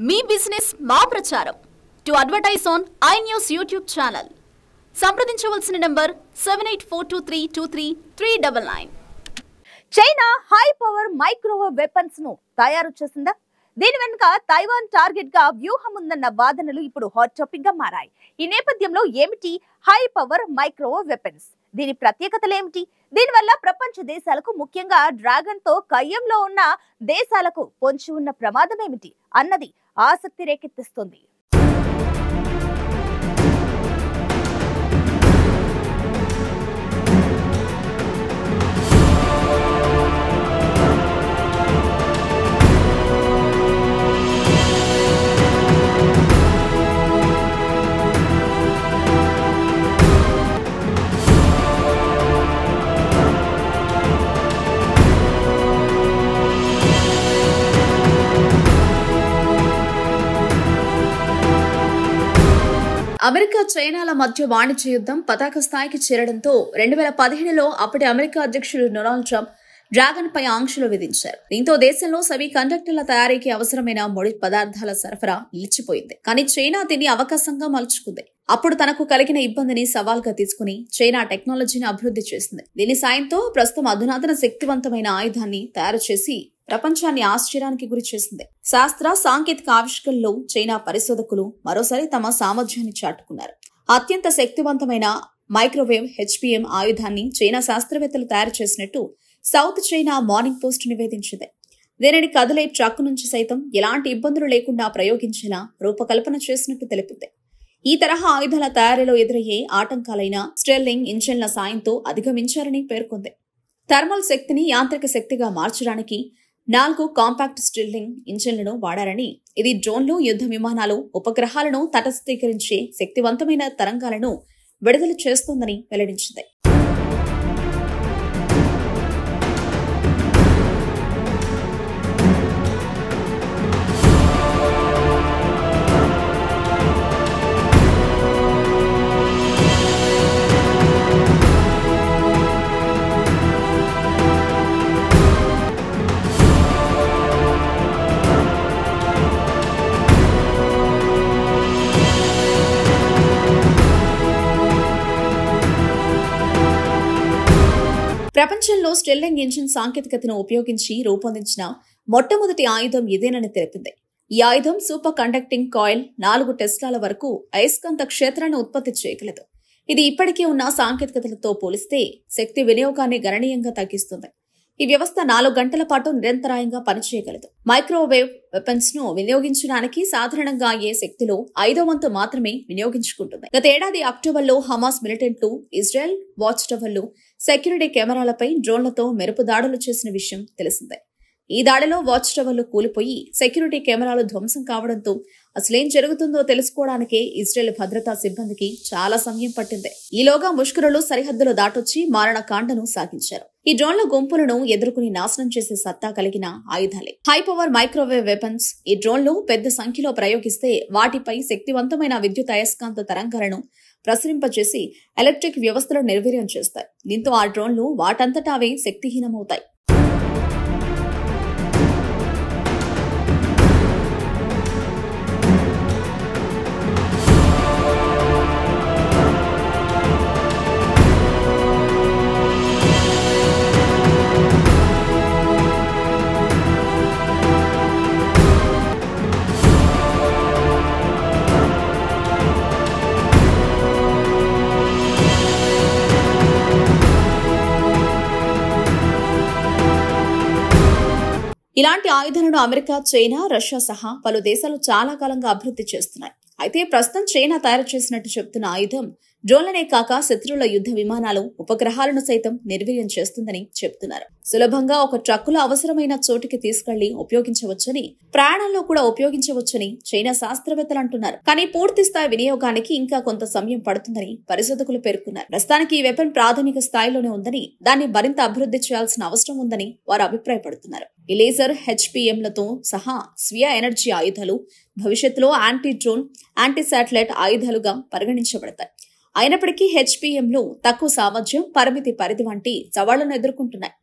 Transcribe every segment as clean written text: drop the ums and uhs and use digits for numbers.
మీ business మా ప్రచారం to advertise on I News YouTube channel సంప్రదించవలసిన number 7842323399. China high power microwave weapons ను తయారు చేసిందా? దీని వెనుక తైవాన్ టార్గెట్ గా వ్యూహం ఉందన్న వాదనలు ఇప్పుడు హాట్ టాపిక్ గా మారాయి. ఈ నేపథ్యంలో ఏమిటి హై పవర్ మైక్రోవేవ్ వెపన్స్? దీని ప్రత్యేకతలు ఏమిటి? దీనివల్ల ప్రపంచ దేశాలకు, ముఖ్యంగా డ్రాగన్ తో కయ్యంలో ఉన్న దేశాలకు పొంచి ఉన్న ప్రమాదం ఏమిటి అన్నది ఆసక్తి రేకెత్తిస్తుంది. అమెరికా చైనాల మధ్య వాణిజ్య యుద్ధం పతాక స్థాయికి చేరడంతో 2015లో అప్పటి అమెరికా అధ్యక్షుడు డొనాల్డ్ ట్రంప్ డ్రాగన్ పై ఆంక్షలు విధించారు. దీంతో దేశంలో సెమీ కండక్టర్ల తయారీకి అవసరమైన ముడి పదార్థాల సరఫరా నిలిచిపోయింది. కానీ చైనా దీన్ని అవకాశంగా మలుచుకుంది. అప్పుడు తనకు కలిగిన ఇబ్బందిని సవాల్గా తీసుకుని చైనా టెక్నాలజీని అభివృద్ధి చేసింది. దీని సాయంతో ప్రస్తుతం అధునాతన శక్తివంతమైన ఆయుధాన్ని తయారు చేసి ప్రపంచాన్ని ఆశ్చర్యానికి గురి చేసింది. శాస్త్ర సాంకేతిక ఆవిష్కరణలో చైనా పరిశోధకులు మరోసారి తమ సామర్థ్యాన్ని చాటుకున్నారు. అత్యంత శక్తివంతమైన మైక్రోవేవ్ HPM ఆయుధాన్ని చైనా శాస్త్రవేత్తలు తయారు చేసినట్టు సౌత్ చైనా మార్నింగ్ పోస్ట్ నివేదించింది. దీనిని కదిలే ట్రక్ నుంచి సైతం ఎలాంటి ఇబ్బందులు లేకుండా ప్రయోగించేలా రూపకల్పన చేసినట్టు తెలిపింది. ఈ తరహా ఆయుధాల తయారీలో ఎదురయ్యే ఆటంకాలైన స్టెర్లింగ్ ఇంజిన్ల సాయంతో అధిగమించారని పేర్కొంది. థర్మల్ శక్తిని యాంత్రిక శక్తిగా మార్చడానికి 4 కాంపాక్ట్ స్టెర్లింగ్ ఇంజిన్లను వాడారని, ఇది డ్రోన్లు, యుద్ధ విమానాలు, ఉపగ్రహాలను తటస్థీకరించే శక్తివంతమైన తరంగాలను విడుదల చేస్తోందని వెల్లడించింది. ప్రపంచంలో స్టెర్లింగ్ ఇంజిన్ సాంకేతికతను ఉపయోగించి రూపొందించిన మొట్టమొదటి ఆయుధం ఇదేనని తెలిపింది. ఈ ఆయుధం సూపర్ కండక్టింగ్ కాయిల్ 4 టెస్లాల వరకు అయస్కాంత క్షేత్రాన్ని ఉత్పత్తి చేయగలదు. ఇది ఇప్పటికే ఉన్న సాంకేతికతలతో పోలిస్తే శక్తి వినియోగాన్ని గణనీయంగా తగ్గిస్తుంది. ఈ వ్యవస్థ 4 గంటల పాటు నిరంతరాయంగా పనిచేయగలదు. మైక్రోవేవ్ వెపన్స్ ను వినియోగించడానికి సాధారణంగా అయ్యే శక్తిలో 5వ వంతు మాత్రమే వినియోగించుకుంటుంది. గత ఏడాది అక్టోబర్లో హమాస్ మిలిటెంట్లు ఇజ్రాయెల్ వాచ్ టవర్లు సెక్యూరిటీ కెమెరాలపై డ్రోన్లతో మెరుపు దాడులు చేసిన విషయం తెలిసిందే. ఈ దాడిలో వాచ్ టవర్లు కూలిపోయి సెక్యూరిటీ కెమెరాలు ధ్వంసం కావడంతో అసలేం జరుగుతుందో తెలుసుకోవడానికే ఇజ్రాయెల్ భద్రతా సిబ్బందికి చాలా సమయం పట్టింది. ఈలోగా ముష్కరులు సరిహద్దులు దాటొచ్చి మారణకాండను సాగించారు. ఈ డ్రోన్ల గుంపులను ఎదుర్కొని నాశనం చేసే సత్తా కలిగిన ఆయుధాలే హై పవర్ మైక్రోవేవ్ వెపన్స్. ఈ డ్రోన్లు పెద్ద సంఖ్యలో ప్రయోగిస్తే వాటిపై శక్తివంతమైన విద్యుత్ అయస్కాంత తరంగాలను ప్రసరింపజేసి ఎలక్ట్రిక్ వ్యవస్థలను నిర్వీర్యం చేస్తాయి. దీంతో ఆ డ్రోన్లు వాటంతటా అవే శక్తిహీనమవుతాయి. ఇలాంటి ఆయుధాలను అమెరికా, చైనా, రష్యా సహా పలు దేశాలు చాలా కాలంగా అభివృద్ధి చేస్తున్నాయి. అయితే ప్రస్తుతం చైనా తయారు చేసినట్టు చెబుతున్న ఆయుధం డ్రోన్లనే కాక శత్రువుల యుద్ధ విమానాలు, ఉపగ్రహాలను సైతం నిర్వీర్యం చేస్తుందని చెబుతున్నారు. సులభంగా ఒక ట్రక్కులో అవసరమైన చోటికి తీసుకెళ్లి ఉపయోగించవచ్చని, ప్రయాణంలో కూడా ఉపయోగించవచ్చని చైనా శాస్త్రవేత్తలు అంటున్నారు. కానీ పూర్తి స్థాయి వినియోగానికి ఇంకా కొంత సమయం పడుతుందని పరిశోధకులు పేర్కొన్నారు. ప్రస్తుతానికి ఈ వెపన్ ప్రాథమిక స్థాయిలోనే ఉందని, దాన్ని మరింత అభివృద్ధి చేయాల్సిన అవసరం ఉందని వారు అభిప్రాయపడుతున్నారు. ఈ లేజర్ HPMలతో సహా స్వీయ ఎనర్జీ ఆయుధాలు భవిష్యత్తులో యాంటీ డ్రోన్, యాంటీ శాటిలైట్ ఆయుధాలుగా పరిగణించబడతాయి. అయినప్పటికీ HPMలు తక్కువ సామర్థ్యం, పరిమితి పరిధి వంటి సవాళ్లను ఎదుర్కొంటున్నాయి.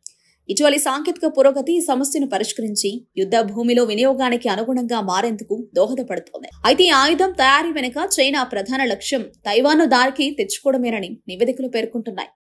ఇటీవలి సాంకేతిక పురోగతి ఈ సమస్యను పరిష్కరించి యుద్ధ భూమిలో వినియోగానికి అనుగుణంగా మారేందుకు దోహదపడుతోంది. అయితే ఈ ఆయుధం తయారీ వెనుక చైనా ప్రధాన లక్ష్యం తైవాన్ను దారికి తెచ్చుకోవడమేనని నివేదికలు పేర్కొంటున్నాయి.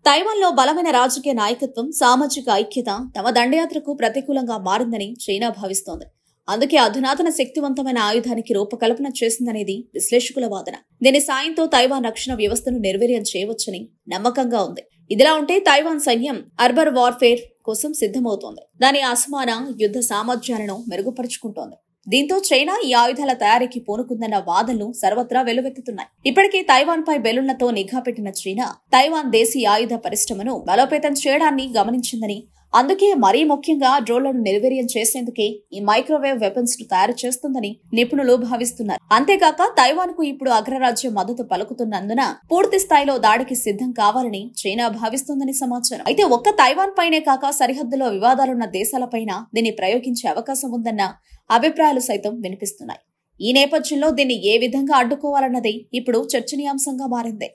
తైవాన్లో బలమైన రాజకీయ నాయకత్వం, సామాజిక ఐక్యత తమ దండయాత్రకు ప్రతికూలంగా మారిందని చైనా భావిస్తోంది. అందుకే అధునాతన శక్తివంతమైన ఆయుధానికి రూపకల్పన చేసిందనేది విశ్లేషకుల వాదన. దీని సాయంతో తైవాన్ రక్షణ వ్యవస్థను నిర్వీర్యం చేయవచ్చని నమ్మకంగా ఉంది. ఇదిలా ఉంటే తైవాన్ సైన్యం అర్బన్ వార్ఫేర్ కోసం సిద్ధమవుతోంది. దాని అసమాన యుద్ధ సామర్థ్యాలను మెరుగుపరుచుకుంటోంది. దీంతో చైనా ఈ ఆయుధాల తయారీకి పూనుకుందన్న వాదనలు సర్వత్రా వెల్లువెత్తుతున్నాయి. ఇప్పటికే తైవాన్ పై బెలూన్లతో నిఘా పెట్టిన చైనా తైవాన్ దేశీయ ఆయుధ పరిశ్రమను బలోపేతం చేయడాన్ని గమనించిందని, అందుకే మరీ ముఖ్యంగా డ్రోన్లను నిర్వీర్యం చేసేందుకే ఈ మైక్రోవేవ్ వెపన్స్ ను తయారు చేస్తుందని నిపుణులు భావిస్తున్నారు. అంతేకాక తైవాన్ కు ఇప్పుడు అగ్రరాజ్యం మద్దతు పలుకుతున్నందున పూర్తి స్థాయిలో దాడికి సిద్ధం కావాలని చైనా భావిస్తోందని సమాచారం. అయితే ఒక్క తైవాన్ పైనే కాక సరిహద్దులో వివాదాలున్న దేశాలపైన దీన్ని ప్రయోగించే అవకాశం ఉందన్న అభిప్రాయాలు సైతం వినిపిస్తున్నాయి. ఈ నేపథ్యంలో దీన్ని ఏ విధంగా అడ్డుకోవాలన్నది ఇప్పుడు చర్చనీయాంశంగా మారింది.